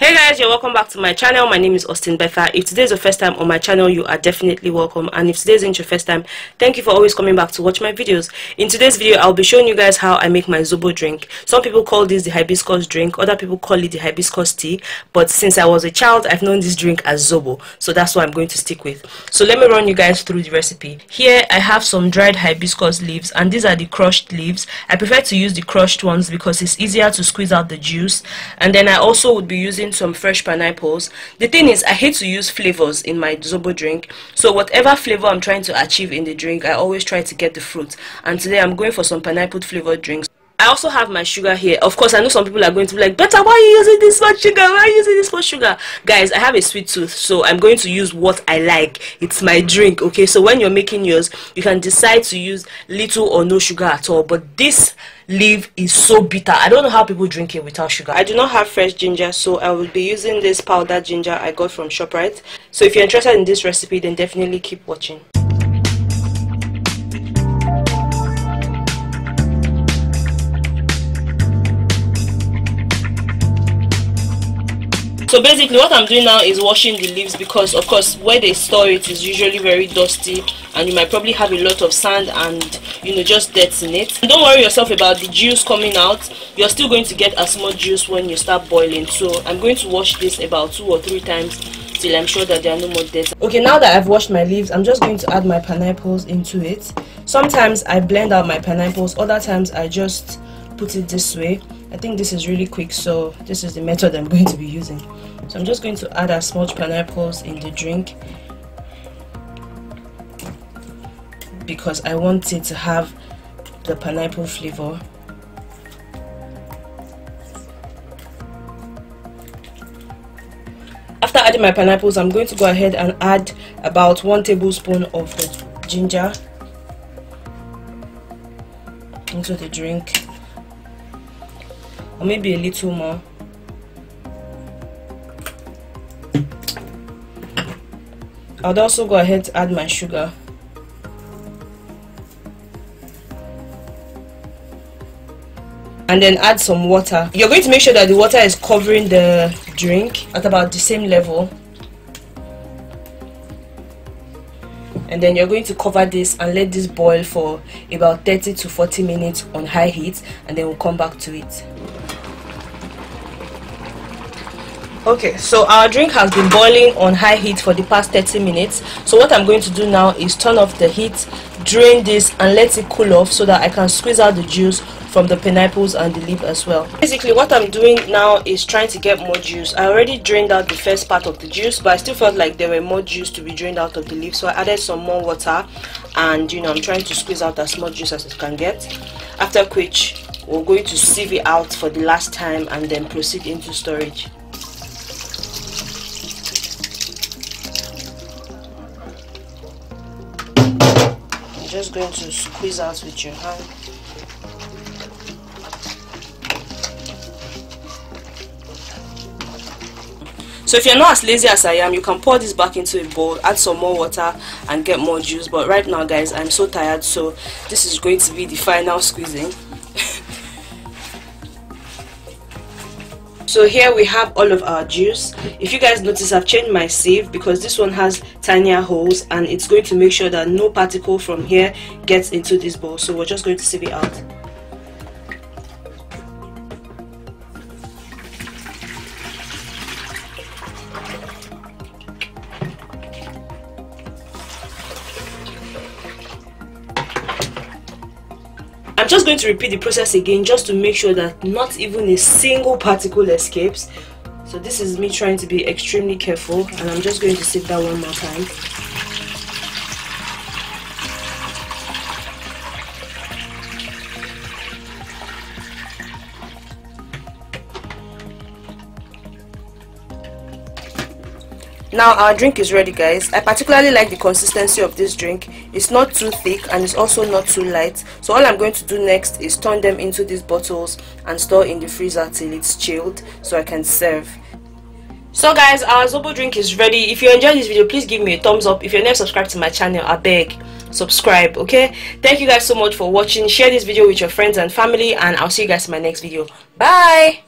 Hey guys, you're welcome back to my channel. My name is Austin Betha. If today is your first time on my channel, you are definitely welcome, and if today isn't your first time, thank you for always coming back to watch my videos. In today's video, I'll be showing you guys how I make my Zobo drink. Some people call this the hibiscus drink, other people call it the hibiscus tea, but since I was a child, I've known this drink as Zobo, so that's what I'm going to stick with. So let me run you guys through the recipe. Here I have some dried hibiscus leaves, and these are the crushed leaves. I prefer to use the crushed ones because it's easier to squeeze out the juice. And then I also would be using some fresh pineapples. The thing is, I hate to use flavors in my Zobo drink, so whatever flavor I'm trying to achieve in the drink, I always try to get the fruit, and today I'm going for some pineapple flavored drinks. I also have my sugar here. Of course, I know some people are going to be like, Betha, why are you using this much sugar? Why are you using this much sugar? Guys, I have a sweet tooth, so I'm going to use what I like. It's my drink, okay? So when you're making yours, you can decide to use little or no sugar at all, but this leaf is so bitter. I don't know how people drink it without sugar. I do not have fresh ginger, so I will be using this powdered ginger I got from ShopRite. So if you're interested in this recipe, then definitely keep watching. So basically what I'm doing now is washing the leaves, because of course where they store it is usually very dusty, and you might probably have a lot of sand and just dirt in it. And don't worry yourself about the juice coming out. You're still going to get as much juice when you start boiling. So I'm going to wash this about 2 or 3 times till I'm sure that there are no more dirt. Okay, now that I've washed my leaves, I'm just going to add my pineapples into it. Sometimes I blend out my pineapples, other times I just put it this way. I think this is really quick, so this is the method I'm going to be using. So I'm just going to add as much pineapples in the drink because I want it to have the pineapple flavor. After adding my pineapples, I'm going to go ahead and add about 1 tablespoon of the ginger into the drink, or maybe a little more. I'll also go ahead to add my sugar. And then add some water. You're going to make sure that the water is covering the drink at about the same level. And then you're going to cover this and let this boil for about 30 to 40 minutes on high heat, and then we'll come back to it. Okay, so our drink has been boiling on high heat for the past 30 minutes. So what I'm going to do now is turn off the heat, drain this and let it cool off so that I can squeeze out the juice from the pineapples and the leaf as well. Basically what I'm doing now is trying to get more juice. I already drained out the first part of the juice, but I still felt like there were more juice to be drained out of the leaf, so I added some more water, and I'm trying to squeeze out as much juice as it can get. After which we're going to sieve it out for the last time and then proceed into storage. Just going to squeeze out with your hand. So if you're not as lazy as I am, you can pour this back into a bowl, add some more water and get more juice. But right now guys, I'm so tired, so this is going to be the final squeezing. So here we have all of our juice. If you guys notice, I've changed my sieve because this one has tinier holes, and it's going to make sure that no particle from here gets into this bowl. So we're just going to sieve it out. I'm just going to repeat the process again just to make sure that not even a single particle escapes. So this is me trying to be extremely careful, and I'm just going to sieve that one more time. Now our drink is ready guys. I particularly like the consistency of this drink. It's not too thick and it's also not too light. So all I'm going to do next is turn them into these bottles and store in the freezer till it's chilled so I can serve. So guys, our Zobo drink is ready. If you enjoyed this video, please give me a thumbs up. If you're not subscribed to my channel, I beg, subscribe, okay? Thank you guys so much for watching. Share this video with your friends and family, and I'll see you guys in my next video. Bye.